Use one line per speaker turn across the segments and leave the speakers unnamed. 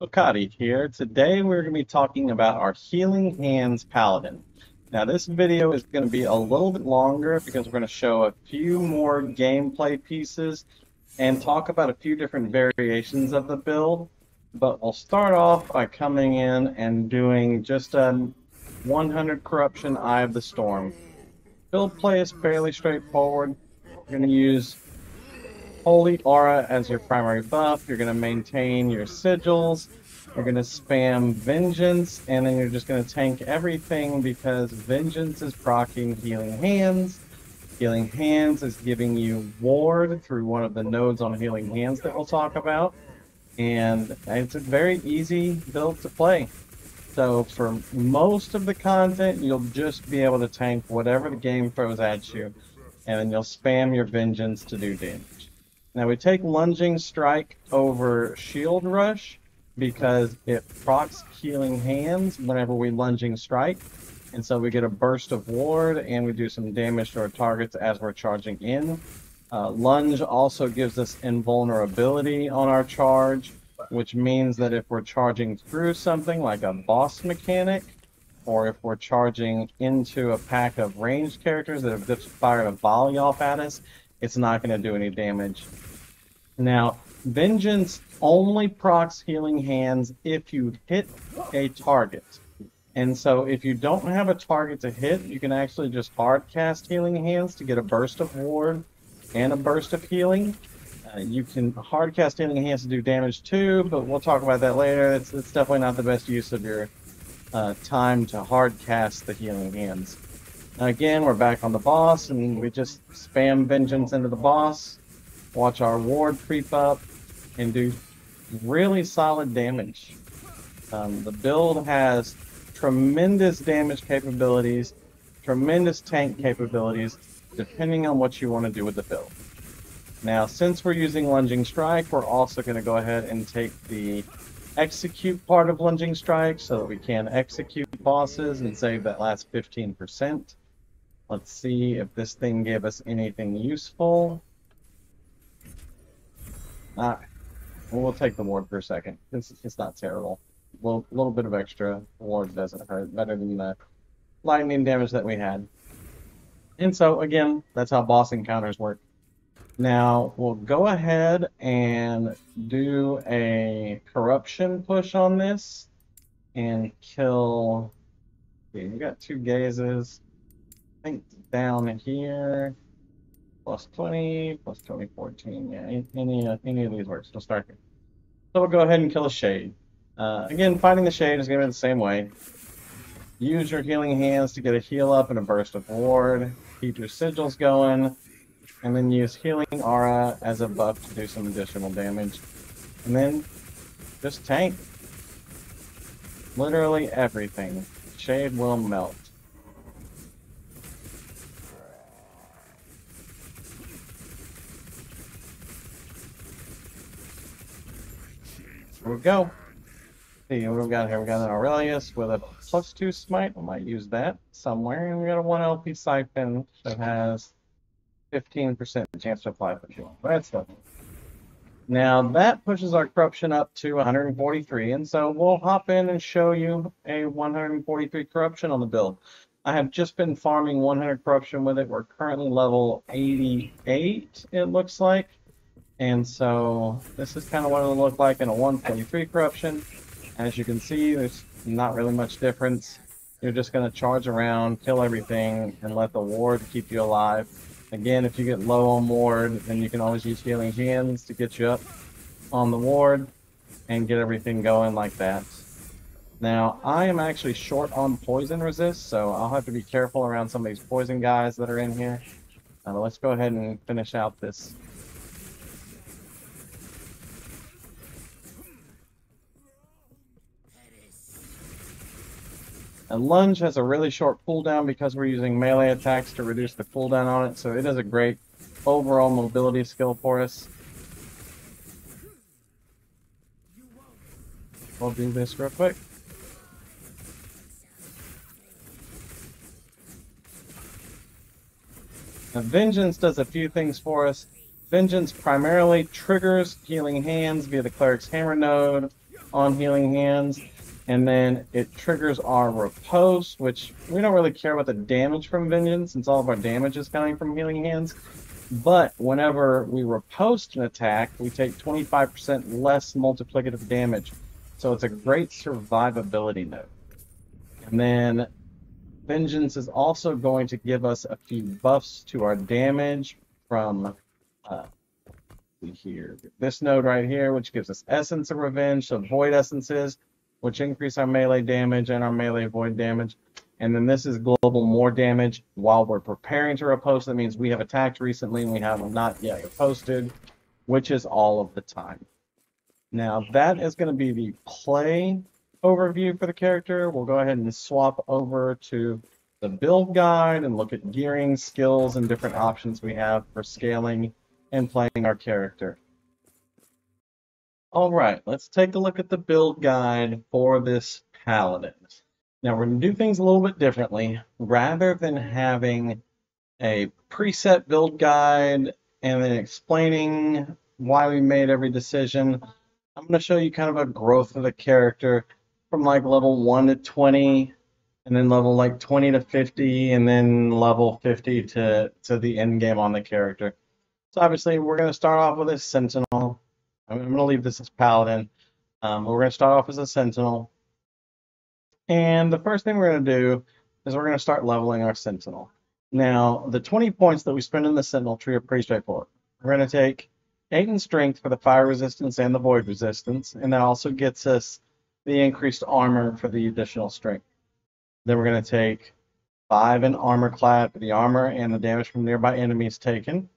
Lokati here. Today we're going to be talking about our Healing Hands Paladin. Now this video is going to be a little bit longer because we're going to show a few more gameplay pieces and talk about a few different variations of the build. But we'll start off by coming in and doing just a 100 Corruption Eye of the Storm. Build play is fairly straightforward. You're going to use Holy Aura as your primary buff. You're going to maintain your sigils. You're going to spam Vengeance, and then you're just going to tank everything because Vengeance is proccing Healing Hands. Healing Hands is giving you Ward through one of the nodes on Healing Hands that we'll talk about. And it's a very easy build to play. So for most of the content, you'll just be able to tank whatever the game throws at you, and then you'll spam your Vengeance to do damage. Now we take Lunging Strike over Shield Rush because it procs Healing Hands whenever we Lunging Strike. And so we get a burst of ward and we do some damage to our targets as we're charging in. Lunge also gives us invulnerability on our charge, which means that if we're charging through something like a boss mechanic, or if we're charging into a pack of ranged characters that have just fired a volley off at us, it's not going to do any damage. Now, Vengeance only procs Healing Hands if you hit a target. And so if you don't have a target to hit, you can actually just hard cast Healing Hands to get a burst of ward and a burst of healing. You can hard cast Healing Hands to do damage too, but we'll talk about that later. It's definitely not the best use of your time to hard cast the Healing Hands. Now again, we're back on the boss, and we just spam Vengeance into the boss, watch our ward creep up, and do really solid damage. The build has tremendous damage capabilities, tremendous tank capabilities, depending on what you want to do with the build. Now, since we're using Lunging Strike, we're also going to go ahead and take the execute part of Lunging Strike so that we can execute bosses and save that last 15%. Let's see if this thing gave us anything useful. We'll take the ward for a second. It's not terrible. Little bit of extra ward doesn't hurt. Better than the lightning damage that we had. And so, again, that's how boss encounters work. Now, we'll go ahead and do a corruption push on this and kill... Okay, we got 2 gazes. I think down here. Plus 20, plus 20, 14. Yeah, any of these works. We'll start here. So we'll go ahead and kill a Shade. Again, fighting the Shade is going to be the same way. Use your Healing Hands to get a heal up and a burst of ward. Keep your sigils going. And then use Healing Aura as a buff to do some additional damage. And then just tank. Literally everything. Shade will melt. Here we go. See what we've got here. We got an Aurelius with a +2 smite. We might use that somewhere. And we got a 1 LP siphon that has 15% chance to apply for sure. That's stuff. Now that pushes our corruption up to 143, and so we'll hop in and show you a 143 corruption on the build. I have just been farming 100 corruption with it. We're currently level 88, it looks like. And so this is kind of what it'll look like in a 143 corruption. As you can see, there's not really much difference. You're just going to charge around, kill everything, and let the ward keep you alive. Again, if you get low on ward, then you can always use Healing Hands to get you up on the ward and get everything going like that. Now, I am actually short on poison resist, so I'll have to be careful around some of these poison guys that are in here. Let's go ahead and finish out this. And Lunge has a really short cooldown because we're using melee attacks to reduce the cooldown on it, so it is a great overall mobility skill for us. We'll do this real quick. Now, Vengeance does a few things for us. Vengeance primarily triggers Healing Hands via the Cleric's Hammer node on Healing Hands, and then it triggers our riposte, which we don't really care about the damage from Vengeance since all of our damage is coming from Healing Hands. But whenever we riposte an attack, we take 25% less multiplicative damage. So it's a great survivability node. And then Vengeance is also going to give us a few buffs to our damage from here. This node right here, which gives us Essence of Revenge, so Void Essences, which increase our melee damage and our melee void damage. And then this is global more damage while we're preparing to riposte. That means we have attacked recently and we have not yet riposted, which is all of the time. Now that is going to be the play overview for the character. We'll go ahead and swap over to the build guide and look at gearing, skills, and different options we have for scaling and playing our character. All right, let's take a look at the build guide for this Paladin. Now we're going to do things a little bit differently. Rather than having a preset build guide and then explaining why we made every decision, I'm going to show you kind of a growth of the character from like level 1 to 20, and then level like 20 to 50, and then level 50 to the end game on the character. So obviously we're going to start off with a Sentinel. I'm going to leave this as Paladin. We're going to start off as a Sentinel. And the first thing we're going to do is we're going to start leveling our Sentinel. Now, the 20 points that we spend in the Sentinel tree are pretty straightforward. We're going to take 8 in Strength for the fire resistance and the void resistance, and that also gets us the increased armor for the additional strength. Then we're going to take 5 in Armor Clad for the armor and the damage from nearby enemies taken.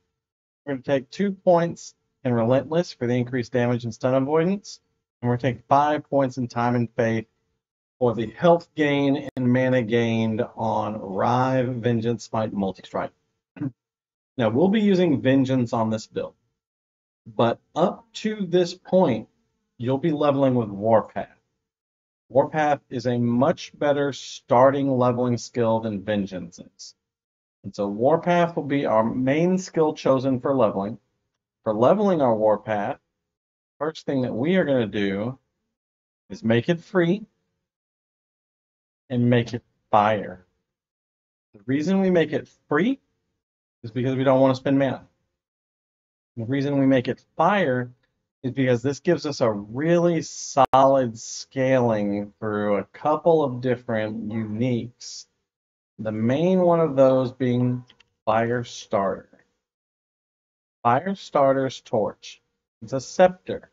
We're going to take 2 points in Relentless for the increased damage and stun avoidance. And we're going to take 5 points in Time and Faith for the health gain and mana gained on Rive, Vengeance, Smite, Multi-Strike. Now, we'll be using Vengeance on this build. But up to this point, you'll be leveling with Warpath. Warpath is a much better starting leveling skill than Vengeance is. And so Warpath will be our main skill chosen for leveling. For leveling our Warpath, first thing that we are going to do is make it free and make it fire. The reason we make it free is because we don't want to spend mana. The reason we make it fire is because this gives us a really solid scaling through a couple of different uniques. The main one of those being Fire Starter. Fire Starter's Torch. It's a scepter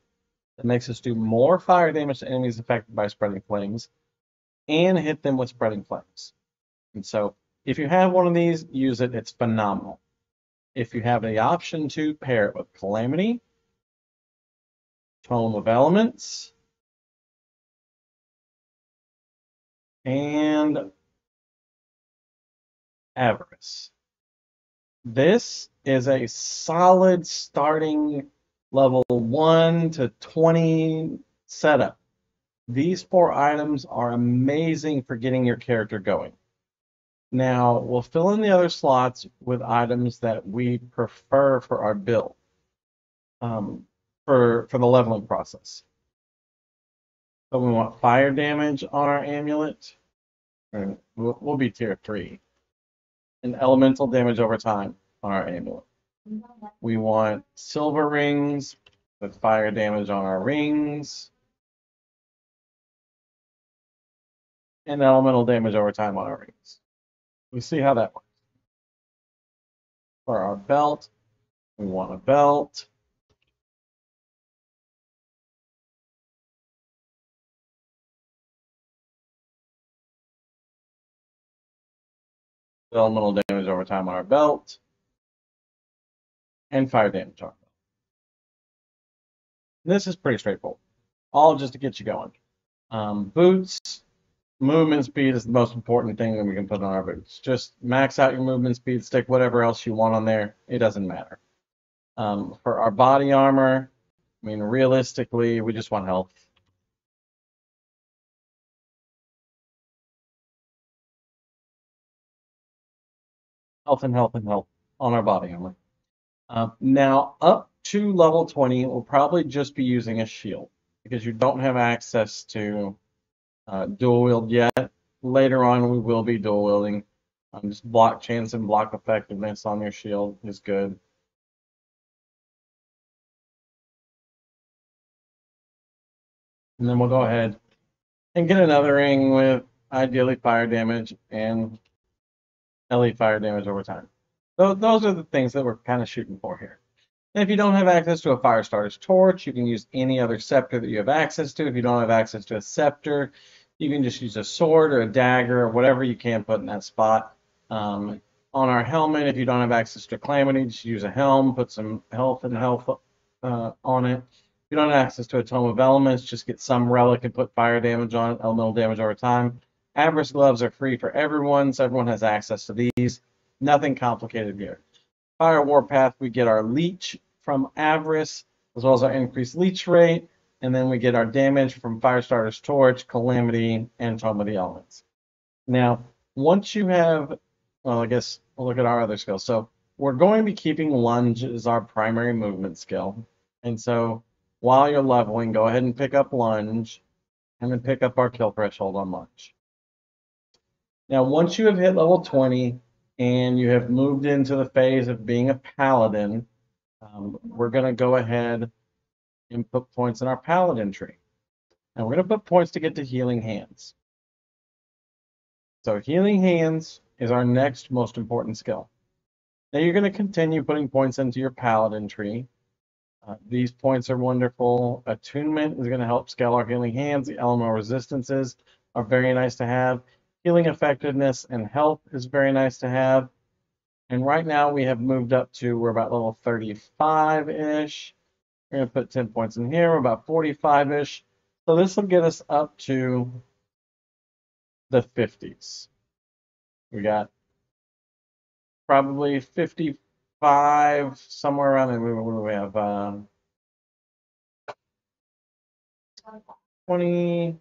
that makes us do more fire damage to enemies affected by spreading flames and hit them with spreading flames. And so if you have one of these, use it. It's phenomenal. If you have the option to pair it with Calamity, Tome of Elements, and Avarice. This is a solid starting level 1 to 20 setup. These 4 items are amazing for getting your character going. Now, we'll fill in the other slots with items that we prefer for our build, for the leveling process. So we want fire damage on our amulet. We'll be tier 3. And elemental damage over time on our amulet. We want silver rings with fire damage on our rings. And elemental damage over time on our rings. We see how that works. For our belt, we want a belt. Elemental damage over time on our belt. And fire damage on our belt. This is pretty straightforward. All just to get you going. Boots. Movement speed is the most important thing that we can put on our boots. Just max out your movement speed, stick whatever else you want on there. It doesn't matter. For our body armor, I mean, realistically, we just want health. Health and health and health on our body armor. Now, up to level 20, we'll probably just be using a shield. because you don't have access to dual wield yet. Later on, we will be dual wielding. Just block chance and block effectiveness on your shield is good. And then we'll go ahead and get another ring with ideally fire damage and LE fire damage over time. So those are the things that we're kind of shooting for here. And if you don't have access to a Firestarter's Torch, you can use any other scepter that you have access to. If you don't have access to a scepter, you can just use a sword or a dagger or whatever you can put in that spot. On our helmet, if you don't have access to Calamity, just use a helm, put some health on it. If you don't have access to a Tome of Elements, just get some relic and put fire damage on it, elemental damage over time. Avarice gloves are free for everyone, so everyone has access to these. Nothing complicated here. Fire Warpath, we get our leech from Avarice, as well as our increased leech rate, and then we get our damage from Firestarter's Torch, Calamity, and Tome of the Elements. Now, once you have, well, I guess we'll look at our other skills. So we're going to be keeping Lunge as our primary movement skill. And so while you're leveling, go ahead and pick up Lunge, and then pick up our kill threshold on Lunge. Now, once you have hit level 20 and you have moved into the phase of being a Paladin, we're going to go ahead and put points in our Paladin tree. And we're going to put points to get to Healing Hands. So Healing Hands is our next most important skill. Now you're going to continue putting points into your Paladin tree. These points are wonderful. Attunement is going to help scale our Healing Hands. The elemental resistances are very nice to have. Healing effectiveness and health is very nice to have. And right now we have moved up to, we're about level 35-ish. We're going to put 10 points in here. We're about 45-ish. So this will get us up to the 50s. We got probably 55, somewhere around there. What do we have? 25.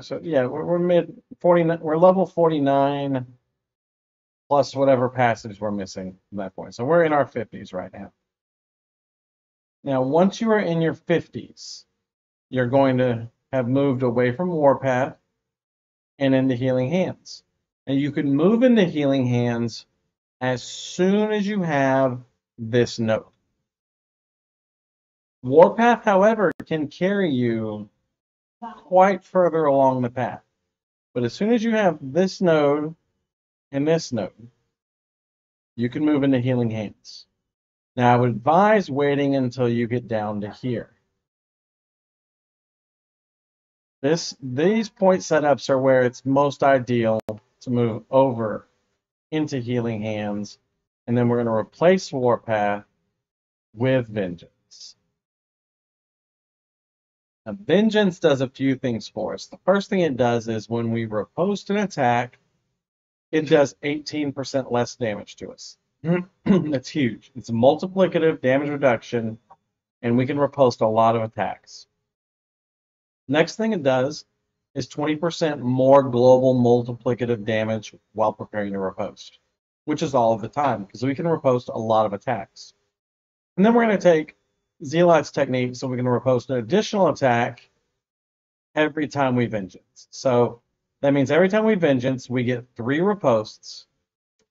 So yeah, we're mid 49. We're level 49 plus whatever passage we're missing from that point. So we're in our 50s right now. Now, once you are in your 50s, you're going to have moved away from Warpath and into Healing Hands. And you can move into Healing Hands as soon as you have this node. Warpath, however, can carry you quite further along the path. But as soon as you have this node and this node, you can move into Healing Hands. Now, I would advise waiting until you get down to here. These point setups are where it's most ideal to move over into Healing Hands, and then we're going to replace Warpath with Vengeance. Now, Vengeance does a few things for us. The first thing it does is when we riposte an attack, it does 18% less damage to us. That's huge. It's a multiplicative damage reduction, and we can riposte a lot of attacks. Next thing it does is 20% more global multiplicative damage while preparing to riposte, which is all of the time, because we can riposte a lot of attacks. And then we're going to take Zealot's technique so we can riposte an additional attack every time we Vengeance. So that means every time we Vengeance, we get 3 ripostes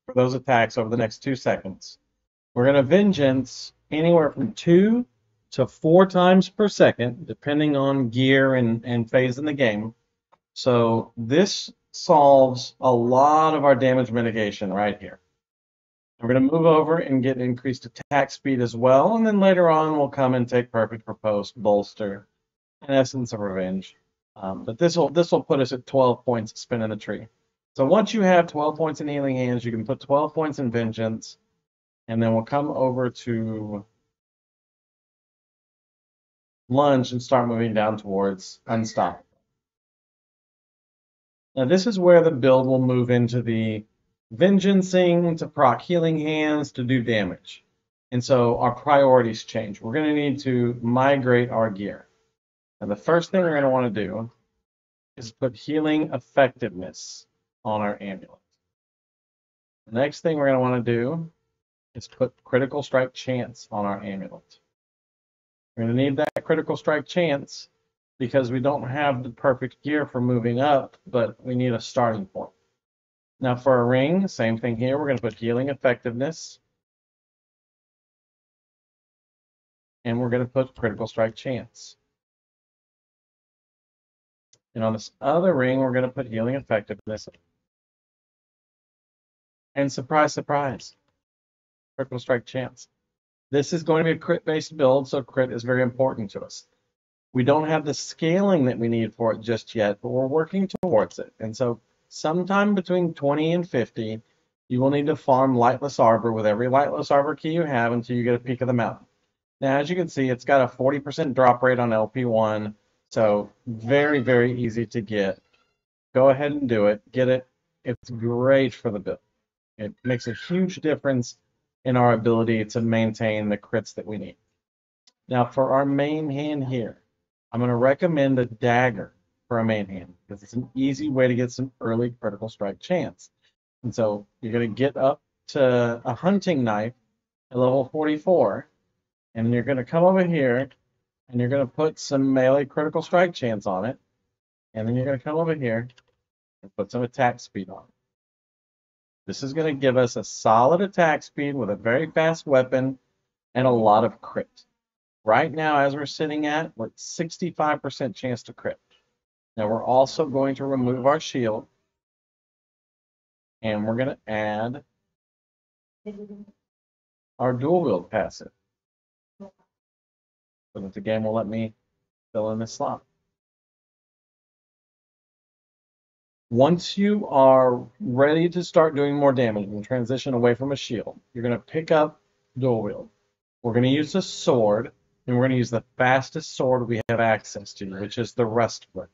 for those attacks over the next 2 seconds. We're going to Vengeance anywhere from 2 to 4 times per second, depending on gear and phase in the game. So this solves a lot of our damage mitigation right here. We're going to move over and get increased attack speed as well, and then later on we'll come and take Perfect Riposte, Bolster, and Essence of Revenge. But this will put us at 12 points spinning the tree. So once you have 12 points in Healing Hands, you can put 12 points in Vengeance, and then we'll come over to Lunge and start moving down towards Unstoppable. Now this is where the build will move into the Vengeancing to proc Healing Hands to do damage. And so our priorities change. We're going to need to migrate our gear. And the first thing we're going to want to do is put Healing Effectiveness on our amulet. The next thing we're going to want to do is put Critical Strike Chance on our amulet. We're going to need that critical strike chance because we don't have the perfect gear for moving up, but we need a starting point. Now for a ring, same thing here. We're going to put healing effectiveness. And we're going to put critical strike chance. And on this other ring, we're going to put healing effectiveness. And surprise, surprise, critical strike chance. This is going to be a crit-based build, so crit is very important to us. We don't have the scaling that we need for it just yet, but we're working towards it. And so sometime between 20 and 50, you will need to farm Lightless Arbor with every Lightless Arbor key you have until you get a Peak of the Mountain. Now, as you can see, it's got a 40% drop rate on LP1, so very, very easy to get. Go ahead and do it. Get it. It's great for the build. It makes a huge difference in our ability to maintain the crits that we need. Now, for our main hand here, I'm going to recommend a dagger for a main hand because it's an easy way to get some early critical strike chance. And so you're going to get up to a hunting knife at level 44, and you're going to come over here and you're going to put some melee critical strike chance on it, and then you're going to come over here and put some attack speed on it. This is going to give us a solid attack speed with a very fast weapon and a lot of crit. Right now, as we're sitting at, we're at 65% chance to crit. Now, we're also going to remove our shield, and we're going to add our dual wield passive so that the game will let me fill in this slot. Once you are ready to start doing more damage and transition away from a shield, you're going to pick up dual wield. We're going to use a sword, and we're going to use the fastest sword we have access to, which is the Rustfoot.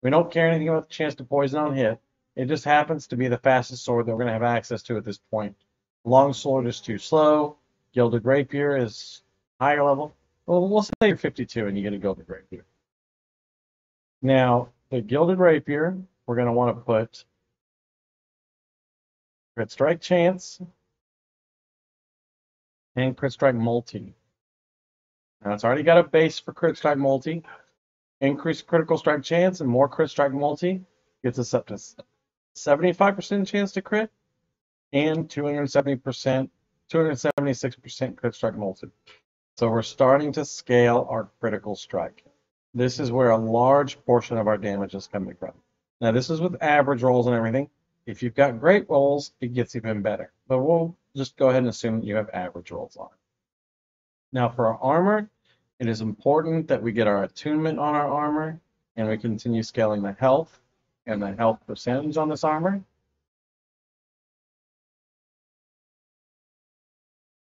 We don't care anything about the chance to poison on hit. It just happens to be the fastest sword that we're going to have access to at this point. Long sword is too slow. Gilded Rapier is higher level. Well, we'll say you're 52 and you get a Gilded Rapier. Now, the Gilded Rapier, we're going to want to put Crit Strike Chance and Crit Strike Multi. Now, it's already got a base for Crit Strike Multi. Increased Critical Strike Chance and more Crit Strike Multi gets us up to 75% chance to crit and 276% Crit Strike Multi. So we're starting to scale our critical strike. This is where a large portion of our damage is coming from. Now, this is with average rolls and everything. If you've got great rolls, it gets even better. But we'll just go ahead and assume that you have average rolls on it. Now, for our armor, it is important that we get our attunement on our armor, and we continue scaling the health and the health percentage on this armor.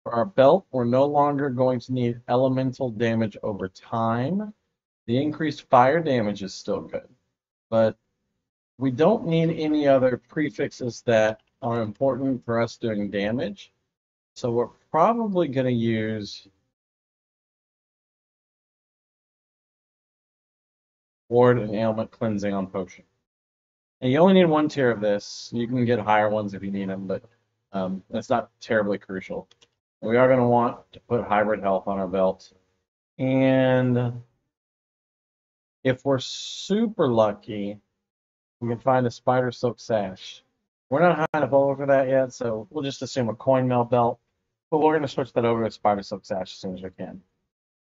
For our belt, we're no longer going to need elemental damage over time. The increased fire damage is still good, but we don't need any other prefixes that are important for us doing damage. So we're probably going to use Ward and Ailment Cleansing on Potion. And you only need one tier of this. You can get higher ones if you need them, but it's not terribly crucial. We are going to want to put Hybrid Health on our belt. And if we're super lucky, we can find a Spider Silk Sash. We're not high enough over for that yet, so we'll just assume a Coin Mail belt. But we're going to switch that over to a Spider Silk Sash as soon as we can.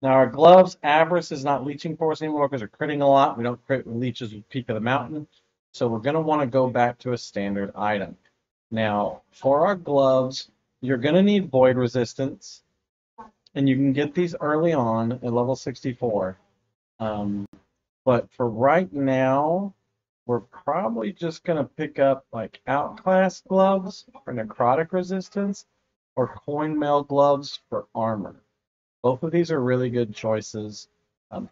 Now, our gloves, Avarice is not leeching for us anymore because we're critting a lot. We don't crit with leeches with Peak of the Mountain. So we're going to want to go back to a standard item. Now, for our gloves, you're going to need Void Resistance. And you can get these early on at level 64. But for right now, we're probably just going to pick up like Outclass gloves for necrotic resistance or Coin Mail gloves for armor. Both of these are really good choices.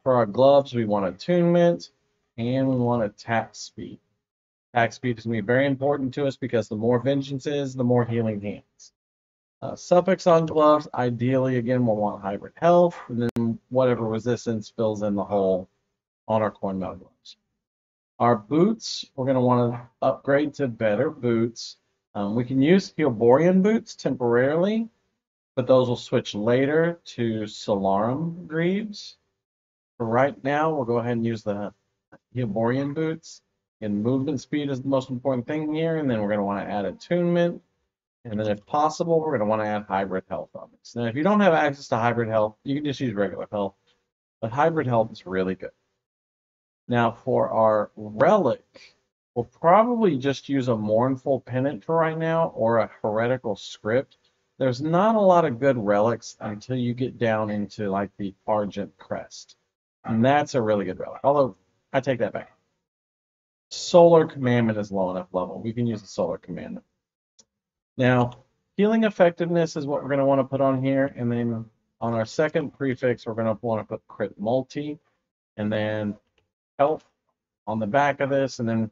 For our gloves, we want attunement and we want attack speed. Attack speed is going to be very important to us because the more vengeance is, the more healing hands. Suffix on gloves, ideally, again, we'll want hybrid health, and then whatever resistance fills in the hole on our Coin Mail gloves. Our boots, we're going to want to upgrade to better boots. We can use Healborian boots temporarily, but those will switch later to Solarum greaves. For right now, we'll go ahead and use the Heoborian boots. And movement speed is the most important thing here, and then we're going to want to add attunement. And then if possible, we're going to want to add hybrid health on this. Now, if you don't have access to hybrid health, you can just use regular health, but hybrid health is really good. Now, for our relic, we'll probably just use a mournful pennant for right now, or a heretical script. There's not a lot of good relics until you get down into like the Argent Crest. And that's a really good relic. Although, I take that back. Solar Commandment is low enough level. We can use the Solar Commandment. Now, healing effectiveness is what we're going to want to put on here. And then on our second prefix, we're going to want to put crit multi. And then health on the back of this. And then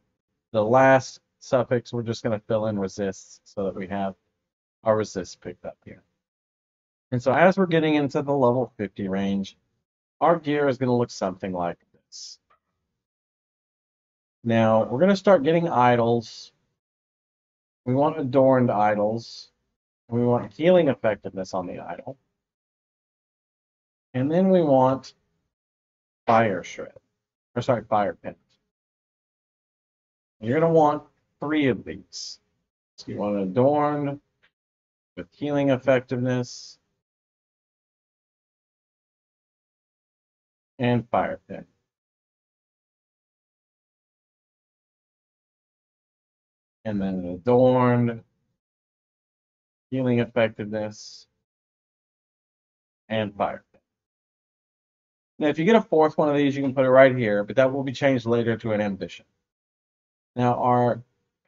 the last suffix, we're just going to fill in resists so that we have our resists picked up here. And so as we're getting into the level 50 range, our gear is going to look something like this. Now, we're going to start getting idols. We want adorned idols. We want healing effectiveness on the idol. And then we want fire shred. Or sorry, fire pennant. You're going to want 3 of these. So you want adorned with healing effectiveness and fire pennant. And then adorned, healing effectiveness, and fire. Now, if you get a 4th one of these, you can put it right here, but that will be changed later to an ambition. Now, our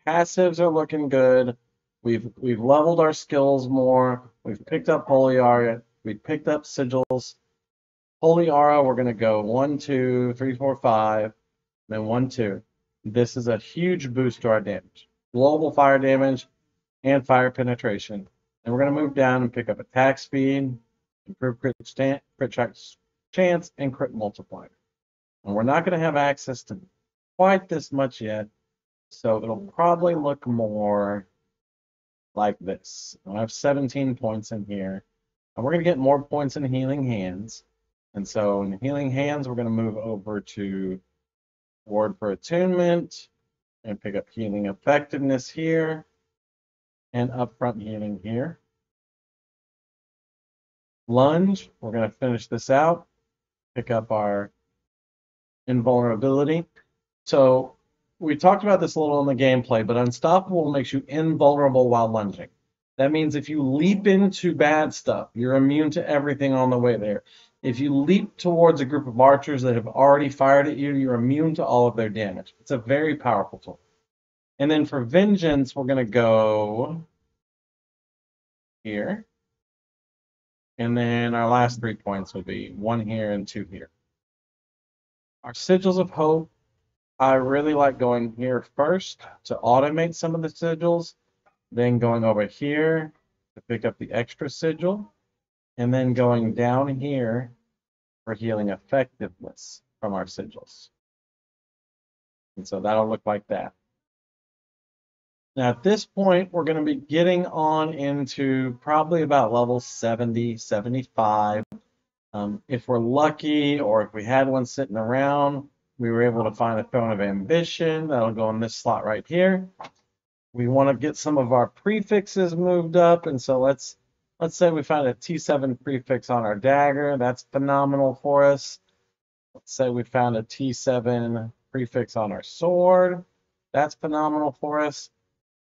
passives are looking good. We've leveled our skills more. We've picked up Holy Aura. We've picked up sigils. Holy Aura, we're going to go 1, 2, 3, 4, 5, then 1, 2. This is a huge boost to our damage. Global fire damage and fire penetration. And we're going to move down and pick up attack speed, improve crit chance, and crit multiplier. And we're not going to have access to quite this much yet, so it'll probably look more like this. I have 17 points in here, and we're going to get more points in Healing Hands. And so in Healing Hands, we're going to move over to Ward for Attunement, and pick up Healing Effectiveness here, and Upfront Healing here. Lunge, we're going to finish this out, pick up our Invulnerability. So we talked about this a little in the gameplay, but Unstoppable makes you invulnerable while lunging. That means if you leap into bad stuff, you're immune to everything on the way there. If you leap towards a group of archers that have already fired at you, you're immune to all of their damage. It's a very powerful tool. And then for Vengeance, we're going to go here. And then our last 3 points will be 1 here and 2 here. Our Sigils of Hope, I really like going here first to automate some of the sigils, then going over here to pick up the extra sigil, and then going down here for healing effectiveness from our sigils. And so that'll look like that. Now at this point, we're going to be getting on into probably about level 70, 75. If we're lucky, or if we had one sitting around, we were able to find a Throne of Ambition. That'll go in this slot right here. We want to get some of our prefixes moved up, and so let's say we found a T7 prefix on our dagger. That's phenomenal for us. Let's say we found a T7 prefix on our sword. That's phenomenal for us.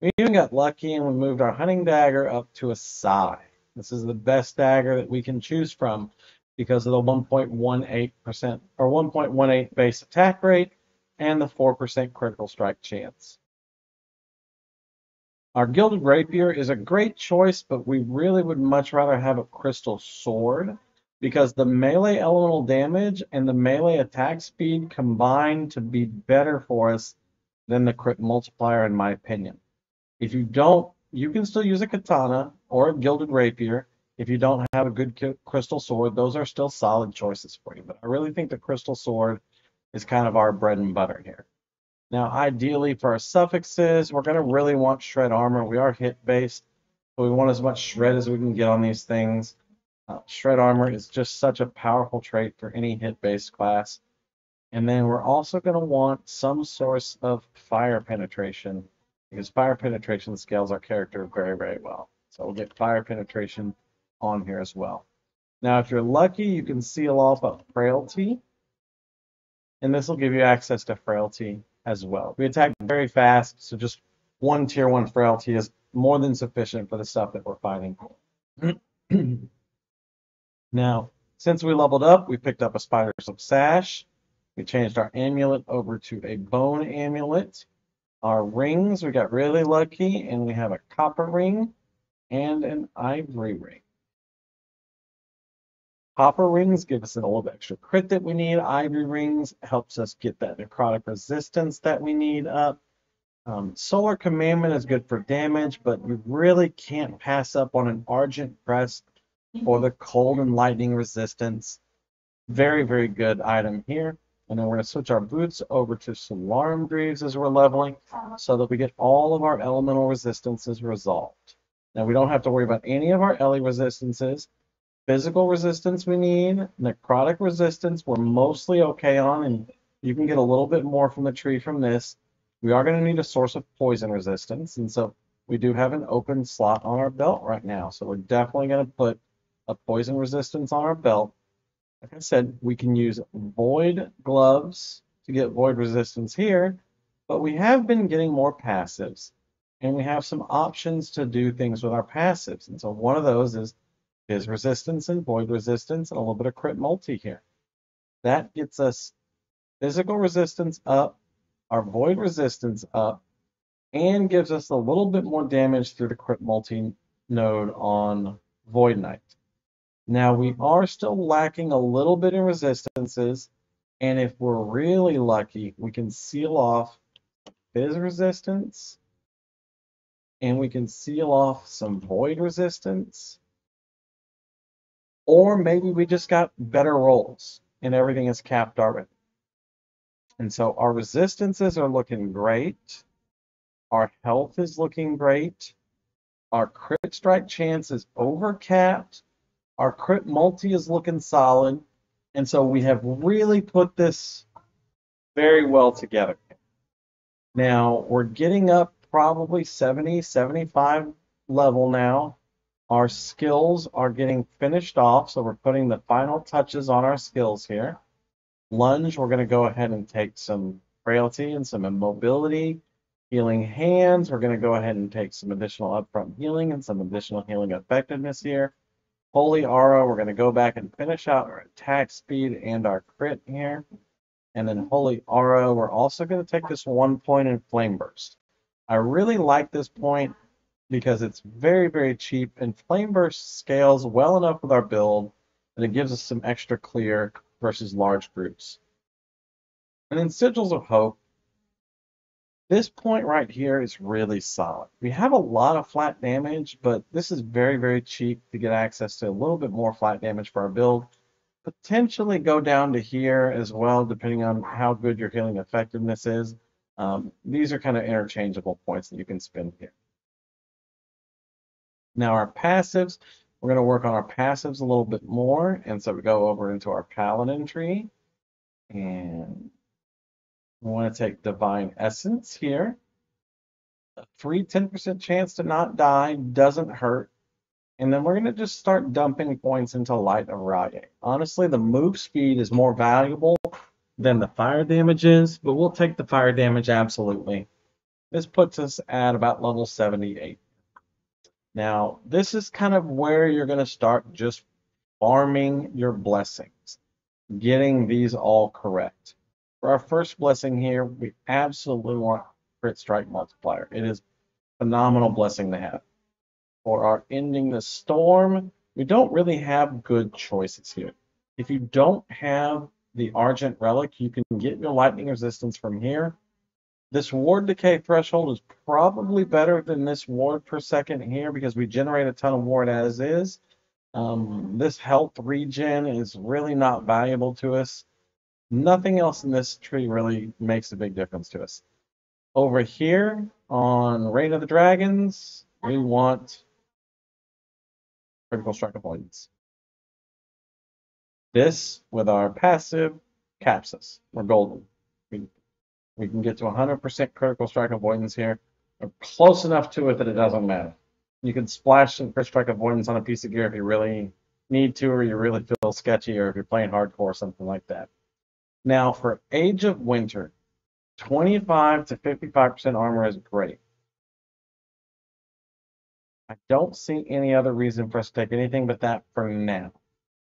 We even got lucky and we moved our hunting dagger up to a Sai. This is the best dagger that we can choose from because of the 1.18% or 1.18 base attack rate and the 4% critical strike chance. Our Gilded Rapier is a great choice, but we really would much rather have a crystal sword because the melee elemental damage and the melee attack speed combine to be better for us than the crit multiplier, in my opinion. If you don't, you can still use a katana or a Gilded Rapier. If you don't have a good crystal sword, those are still solid choices for you. But I really think the crystal sword is kind of our bread and butter here. Now, ideally for our suffixes, we're going to really want shred armor. We are hit based. So we want as much shred as we can get on these things. Shred armor is just such a powerful trait for any hit-based class. And then we're also going to want some source of fire penetration, because fire penetration scales our character very, very well. So we'll get fire penetration on here as well. Now, if you're lucky, you can seal off a frailty, and this will give you access to frailty as well. We attack very fast, so just one tier 1 frailty is more than sufficient for the stuff that we're fighting. Now, since we leveled up, we picked up a spider silk sash. We changed our amulet over to a bone amulet. Our rings, we got really lucky, and we have a copper ring and an ivory ring. Copper rings give us a little bit extra crit that we need. Ivory rings helps us get that necrotic resistance that we need up. Solar Commandment is good for damage, but you really can't pass up on an Argent Crest or the cold and lightning resistance. Very, very good item here. And then we're going to switch our boots over to Solarum Greaves as we're leveling so that we get all of our elemental resistances resolved. Now we don't have to worry about any of our Ellie resistances. Physical resistance we need. Necrotic resistance we're mostly okay on, and you can get a little bit more from the tree from this. We are going to need a source of poison resistance, and so we do have an open slot on our belt right now. So we're definitely going to put a poison resistance on our belt. Like I said, we can use void gloves to get void resistance here, but we have been getting more passives, and we have some options to do things with our passives. And so one of those is resistance and void resistance and a little bit of crit multi here. That gets us physical resistance up, our void resistance up, and gives us a little bit more damage through the crit multi node on Void Knight. Now we are still lacking a little bit in resistances, and if we're really lucky, we can seal off Fizz resistance, and we can seal off some Void resistance, or maybe we just got better rolls and everything is capped already. And so our resistances are looking great. Our health is looking great. Our crit strike chance is overcapped. Our crit multi is looking solid. And so we have really put this very well together. Now we're getting up probably 70, 75 level now. Our skills are getting finished off, so we're putting the final touches on our skills here. Lunge, we're going to go ahead and take some frailty and some immobility. Healing hands, we're going to go ahead and take some additional upfront healing and some additional healing effectiveness here. Holy Aura, we're going to go back and finish out our attack speed and our crit here. And then Holy Aura, we're also going to take this 1 point in Flame Burst. I really like this point because it's very, very cheap, and Flame Burst scales well enough with our build that it gives us some extra clear versus large groups. And then Sigils of Hope, this point right here is really solid. We have a lot of flat damage, but this is very, very cheap to get access to a little bit more flat damage for our build. Potentially go down to here as well, depending on how good your healing effectiveness is. These are kind of interchangeable points that you can spend here. Now our passives, we're going to work on our passives a little bit more. And so we go over into our Paladin tree. And we want to take Divine Essence here. A free 10% chance to not die doesn't hurt. And then we're going to just start dumping points into Light of Raya. Honestly, the move speed is more valuable than the fire damage is, but we'll take the fire damage absolutely. This puts us at about level 78. Now, this is kind of where you're going to start just farming your blessings, getting these all correct. For our first blessing here, we absolutely want Crit Strike Multiplier. It is a phenomenal blessing to have. For our Ending the Storm, we don't really have good choices here. If you don't have the Argent Relic, you can get your lightning resistance from here. This ward decay threshold is probably better than this ward per second here because we generate a ton of ward as is. This health regen is really not valuable to us. Nothing else in this tree really makes a big difference to us. Over here on Reign of the Dragons, we want critical strike avoidance. This, with our passive, caps us. We're golden. We can get to 100% critical strike avoidance here. We're close enough to it that it doesn't matter. You can splash some critical strike avoidance on a piece of gear if you really need to, or you really feel sketchy, or if you're playing hardcore or something like that. Now, for Age of Winter, 25 to 55% armor is great. I don't see any other reason for us to take anything but that for now.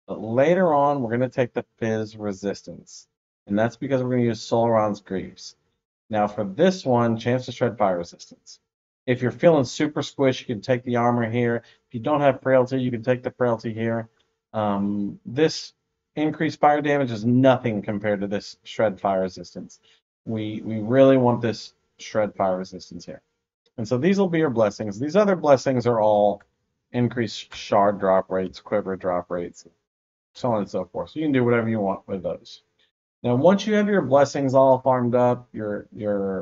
But later on, we're going to take the Fizz Resistance. And that's because we're going to use Solaron's Glyphs. Now for this one, chance to shred fire resistance. If you're feeling super squish, you can take the armor here. If you don't have frailty, you can take the frailty here. This increased fire damage is nothing compared to this shred fire resistance. We really want this shred fire resistance here. And so these will be your blessings. These other blessings are all increased shard drop rates, quiver drop rates, so on and so forth. So you can do whatever you want with those. Now, once you have your blessings all farmed up, you're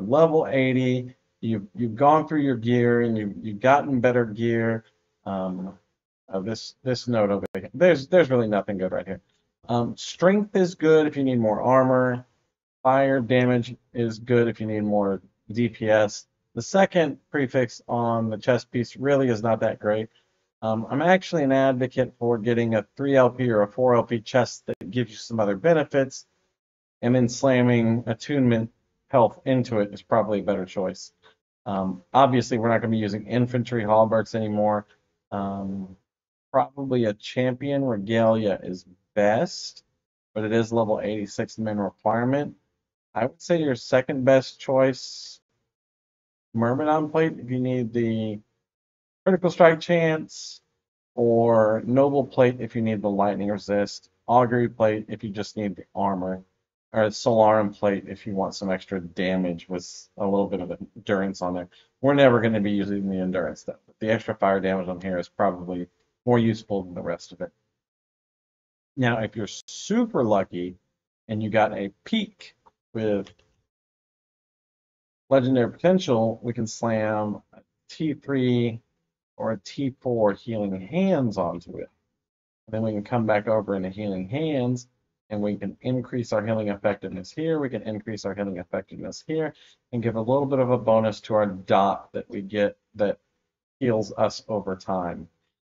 level 80, you've gone through your gear and you've gotten better gear. This note over here, there's really nothing good right here. Strength is good if you need more armor. Fire damage is good if you need more DPS. The second prefix on the chest piece really is not that great. I'm actually an advocate for getting a 3LP or a 4LP chest that gives you some other benefits, and then slamming attunement health into it is probably a better choice. Obviously, we're not going to be using infantry halberds anymore. Probably a champion regalia is best, but it is level 86 min requirement. I would say your second best choice, Myrmidon plate, if you need the critical strike chance, or noble plate if you need the lightning resist, augury plate if you just need the armor, or Solarum plate if you want some extra damage with a little bit of endurance on there. We're never going to be using the endurance stuff, but the extra fire damage on here is probably more useful than the rest of it. Now, if you're super lucky and you got a peak with legendary potential, we can slam a T3 or a T4 healing hands onto it. And then we can come back over into healing hands, and we can increase our healing effectiveness here. We can increase our healing effectiveness here, and give a little bit of a bonus to our dot that we get that heals us over time.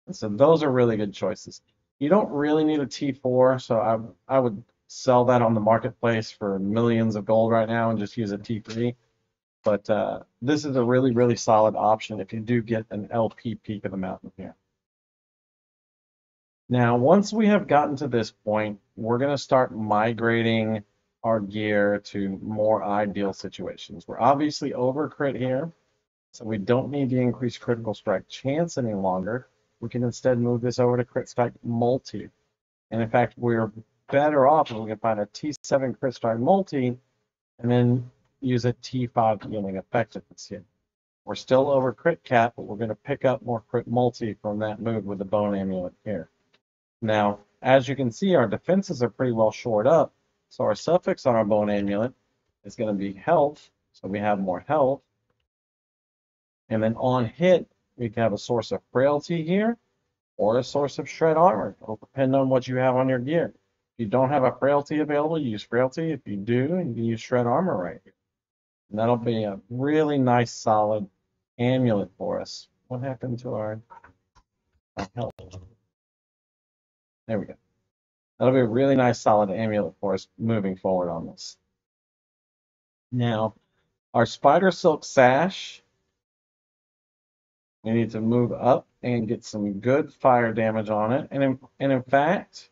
And so those are really good choices. You don't really need a T4, so I would sell that on the marketplace for millions of gold right now and just use a T3. But this is a really, really solid option if you do get an LP peak of the mountain here. Now, once we have gotten to this point, we're going to start migrating our gear to more ideal situations. We're obviously over crit here, so we don't need the increased critical strike chance any longer. We can instead move this over to crit strike multi. And in fact, we're better off if we can find a T7 crit strike multi and then use a T5 healing effectiveness here. We're still over crit cap, but we're going to pick up more crit multi from that move with the bone amulet here. Now, as you can see, our defenses are pretty well shored up, so our suffix on our bone amulet is going to be health, so we have more health. And then on hit, we can have a source of frailty here, or a source of shred armor. It'll depend on what you have on your gear. If you don't have a frailty available, you use frailty. If you do, you can use shred armor right here. And that'll be a really nice, solid amulet for us. What happened to our health? There we go. That'll be a really nice, solid amulet for us moving forward on this. Now, our spider silk sash, we need to move up and get some good fire damage on it. And in fact,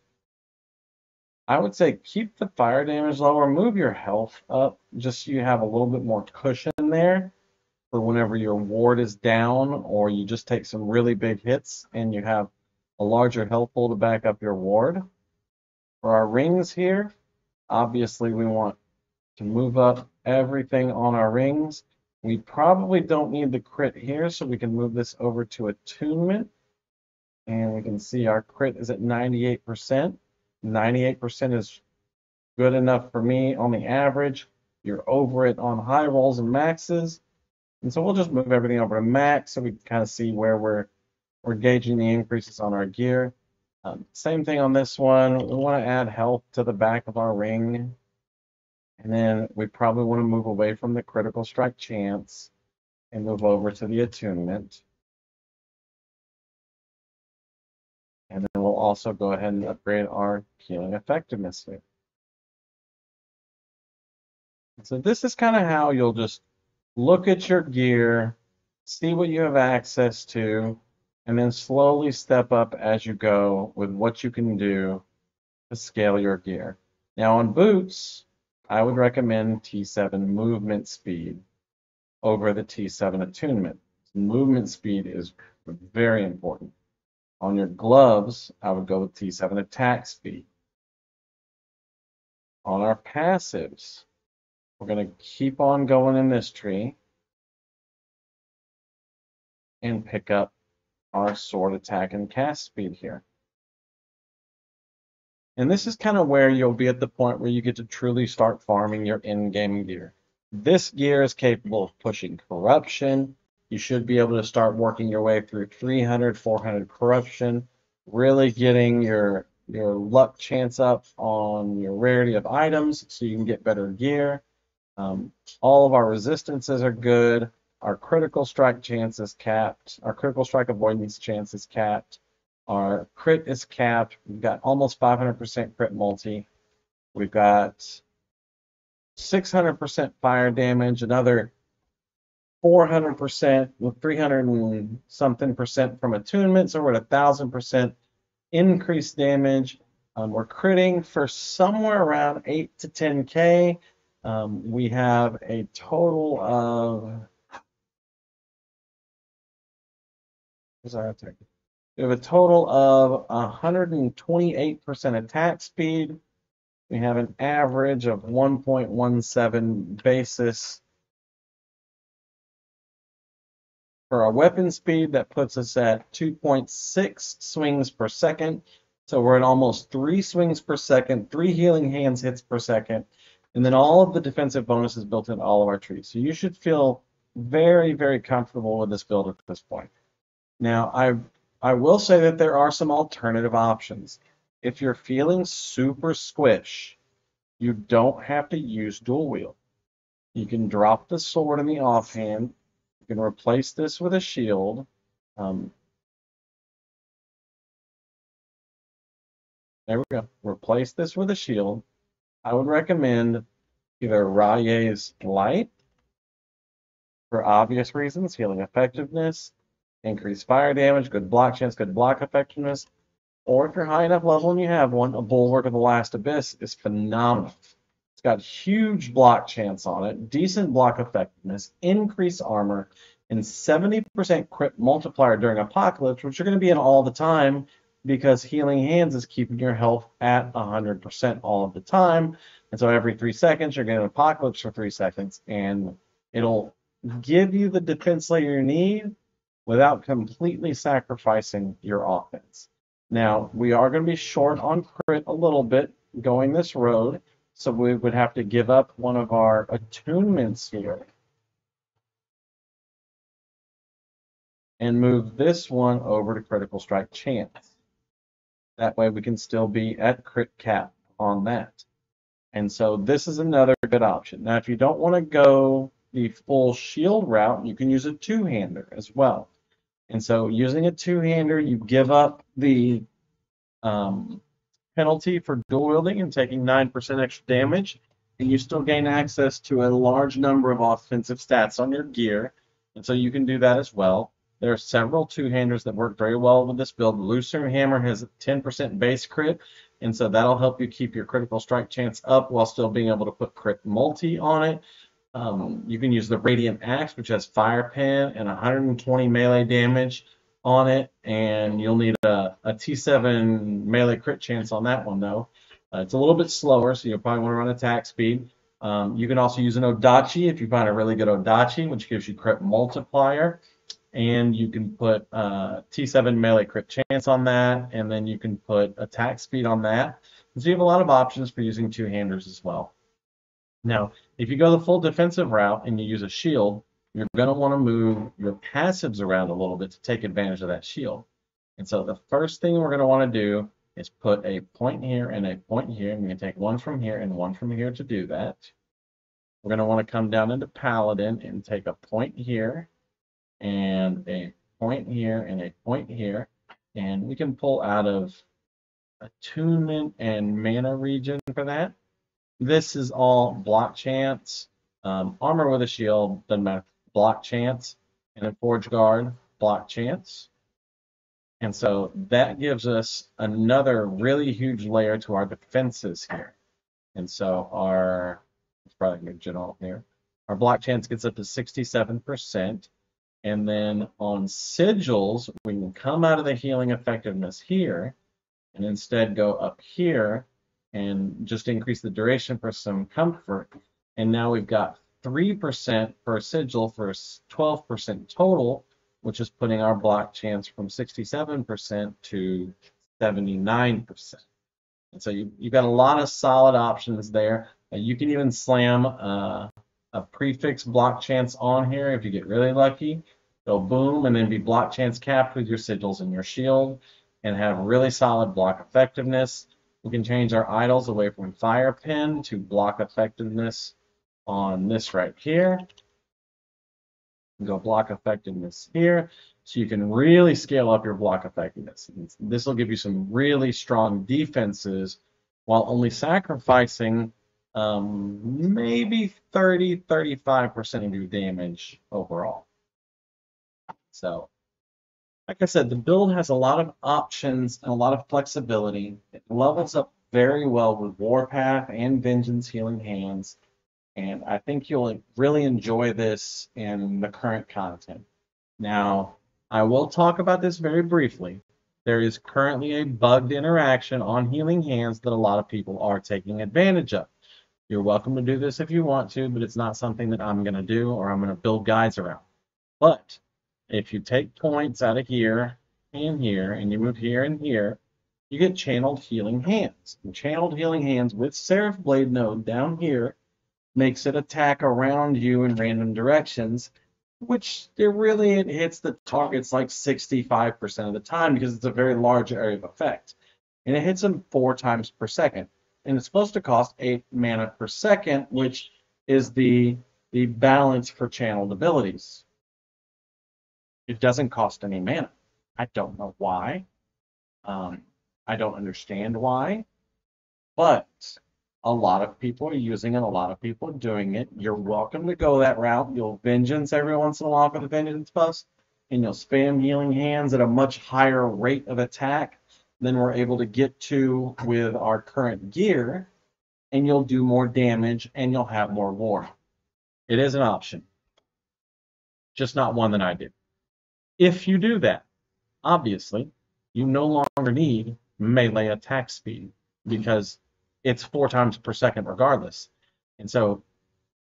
I would say keep the fire damage lower, move your health up, just so you have a little bit more cushion there for whenever your ward is down, or you just take some really big hits and you have a larger health pool to back up your ward. For our rings here, obviously we want to move up everything on our rings. We probably don't need the crit here, so we can move this over to attunement. And we can see our crit is at 98%. 98% is good enough for me on the average. You're over it on high rolls and maxes. And so we'll just move everything over to max so we can kind of see where we're We're gauging the increases on our gear. Same thing on this one. We want to add health to the back of our ring. And then we probably want to move away from the critical strike chance and move over to the attunement. And then we'll also go ahead and upgrade our healing effectiveness here. So this is kind of how you'll just look at your gear, see what you have access to, and then slowly step up as you go with what you can do to scale your gear. Now on boots, I would recommend T7 movement speed over the T7 attunement. Movement speed is very important. On your gloves, I would go with T7 attack speed. On our passives, we're going to keep on going in this tree and pick up our sword attack and cast speed here. And this is kind of where you'll be at the point where you get to truly start farming your in-game gear. This gear is capable of pushing corruption. You should be able to start working your way through 300, 400 corruption, really getting your luck chance up on your rarity of items so you can get better gear. All of our resistances are good. Our critical strike chance is capped. Our critical strike avoidance chance is capped. Our crit is capped. We've got almost 500% crit multi. We've got 600% fire damage, another 400% with 300 and something percent from attunement, so we're at 1,000% increased damage. We're critting for somewhere around 8 to 10K. We have a total of, what's our attack? We have a total of 128% attack speed. We have an average of 1.17 basis for our weapon speed. That puts us at 2.6 swings per second. So we're at almost 3 swings per second, 3 healing hands hits per second, and then all of the defensive bonuses built into all of our trees. So you should feel very, very comfortable with this build at this point. Now, I will say that there are some alternative options. If you're feeling super squish, you don't have to use dual wield. You can drop the sword in the offhand. You can replace this with a shield. There we go. Replace this with a shield. I would recommend either Raye's Light for obvious reasons, healing effectiveness, increased fire damage, good block chance, good block effectiveness. Or if you're high enough level and you have one, a Bulwark of the Last Abyss is phenomenal. It's got huge block chance on it, decent block effectiveness, increased armor, and 70% crit multiplier during Apocalypse, which you're going to be in all the time because Healing Hands is keeping your health at 100% all of the time. And so every 3 seconds, you're getting Apocalypse for 3 seconds, and it'll give you the defense layer you need without completely sacrificing your offense. Now, we are going to be short on crit a little bit going this road, so we would have to give up one of our attunements here and move this one over to critical strike chance. That way we can still be at crit cap on that. And so this is another good option. Now, if you don't want to go the full shield route, you can use a two-hander as well. And so using a two-hander, you give up the penalty for dual wielding and taking 9% extra damage, and you still gain access to a large number of offensive stats on your gear. And so you can do that as well. There are several two-handers that work very well with this build. Lucerne Hammer has a 10% base crit, and so that'll help you keep your critical strike chance up while still being able to put crit multi on it. You can use the Radiant Axe, which has Fire Pen and 120 melee damage on it, and you'll need a T7 melee crit chance on that one, though. It's a little bit slower, so you'll probably want to run attack speed. You can also use an Odachi if you find a really good Odachi, which gives you crit multiplier, and you can put T7 melee crit chance on that, and then you can put attack speed on that. So you have a lot of options for using two-handers as well. Now, if you go the full defensive route and you use a shield, you're going to want to move your passives around a little bit to take advantage of that shield. And so the first thing we're going to want to do is put a point here and a point here. And we can take one from here and one from here to do that. We're going to want to come down into Paladin and take a point here and a point here and a point here. And we can pull out of attunement and mana region for that. This is all block chance. Armor with a shield doesn't matter. Block chance. And a forge guard, block chance. And so that gives us another really huge layer to our defenses here. And so it's probably a general here. Our block chance gets up to 67%. And then on sigils, we can come out of the healing effectiveness here and instead go up here and just increase the duration for some comfort. And now we've got 3% per sigil for 12% total, which is putting our block chance from 67% to 79%. And so you've got a lot of solid options there. You can even slam a prefix block chance on here if you get really lucky. Go boom, and then be block chance capped with your sigils and your shield, and have really solid block effectiveness. We can change our idols away from fire pin to block effectiveness on this right here. Go block effectiveness here, so you can really scale up your block effectiveness. This will give you some really strong defenses while only sacrificing maybe 30-35% of your damage overall. So, like I said, the build has a lot of options and a lot of flexibility. It levels up very well with Warpath and Vengeance Healing Hands. And I think you'll really enjoy this in the current content. Now, I will talk about this very briefly. There is currently a bugged interaction on Healing Hands that a lot of people are taking advantage of. You're welcome to do this if you want to, but it's not something that I'm going to do or I'm going to build guides around. But if you take points out of here, and you move here and here, you get Channeled Healing Hands. And Channeled Healing Hands with Seraph Blade node down here makes it attack around you in random directions, which it hits the targets like 65% of the time because it's a very large area of effect. And it hits them 4 times per second. And it's supposed to cost 8 mana per second, which is the balance for channeled abilities. It doesn't cost any mana. I don't know why. I don't understand why. But a lot of people are using it. A lot of people are doing it. You're welcome to go that route. You'll Vengeance every once in a while for the Vengeance buffs, and you'll spam Healing Hands at a much higher rate of attack than we're able to get to with our current gear, and you'll do more damage, and you'll have more war. It is an option, just not one that I do. If you do that, obviously, you no longer need melee attack speed because it's 4 times per second regardless. And so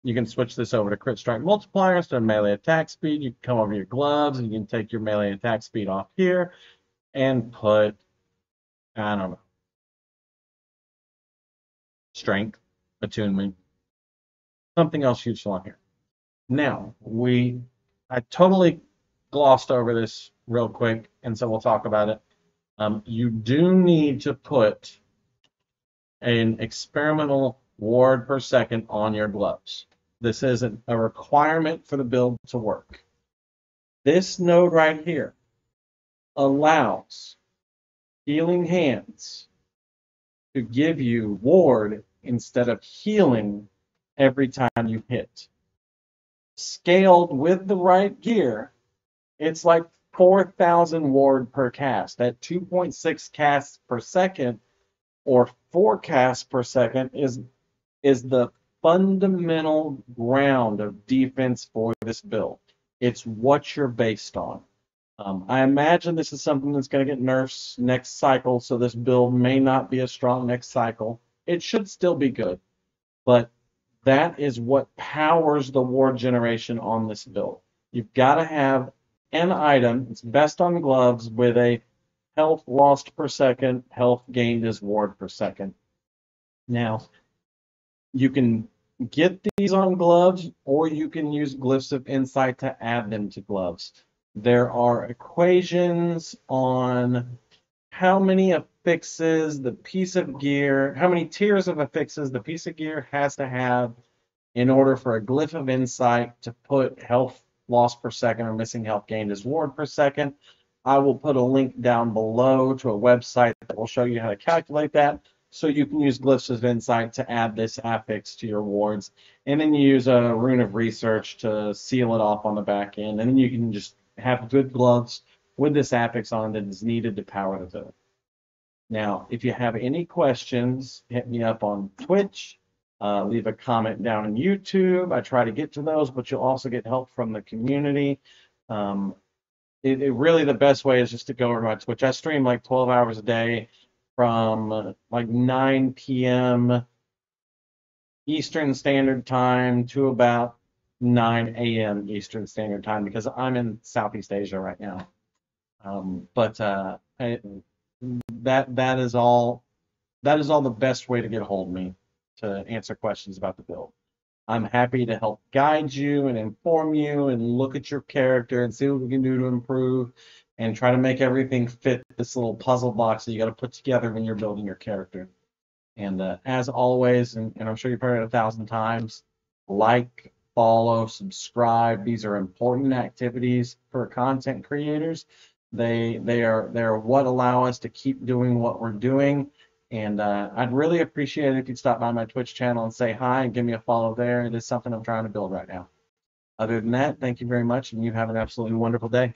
you can switch this over to crit strike multiplier instead of melee attack speed. You can come over your gloves and you can take your melee attack speed off here and put, I don't know, strength, attunement, something else useful on here. Now, I totally glossed over this real quick, and so we'll talk about it. You do need to put an experimental ward per second on your gloves. This isn't a requirement for the build to work. This node right here allows Healing Hands to give you ward instead of healing every time you hit. Scaled with the right gear, it's like 4,000 ward per cast. At 2.6 casts per second, or 4 casts per second, is the fundamental ground of defense for this build. It's what you're based on. I imagine this is something that's going to get nerfs next cycle, so this build may not be as strong next cycle. It should still be good, but that is what powers the ward generation on this build. You've got to have an item, it's best on gloves, with a health lost per second, health gained as ward per second. Now, you can get these on gloves, or you can use Glyphs of Insight to add them to gloves. There are equations on how many affixes the piece of gear, how many tiers of affixes the piece of gear has to have in order for a glyph of insight to put health loss per second or missing health gained as ward per second. I will put a link down below to a website that will show you how to calculate that. So you can use glyphs of insight to add this affix to your wards. And then you use a rune of research to seal it off on the back end. And then you can just have good gloves with this affix on that is needed to power the build. Now, if you have any questions, hit me up on Twitch. Leave a comment down on YouTube. I try to get to those, but you'll also get help from the community. Really the best way is just to go over to my Twitch. I stream like 12 hours a day from like 9 p.m. Eastern Standard Time to about 9 a.m. Eastern Standard Time because I'm in Southeast Asia right now. That is all the best way to get a hold of me to answer questions about the build. I'm happy to help guide you and inform you and look at your character and see what we can do to improve and try to make everything fit this little puzzle box that you got to put together when you're building your character. And as always, and I'm sure you've heard it 1,000 times, like, follow, subscribe. These are important activities for content creators. They're what allow us to keep doing what we're doing. And I'd really appreciate it if you'd stop by my Twitch channel and say hi and give me a follow there. It is something I'm trying to build right now. Other than that, thank you very much, and you have an absolutely wonderful day.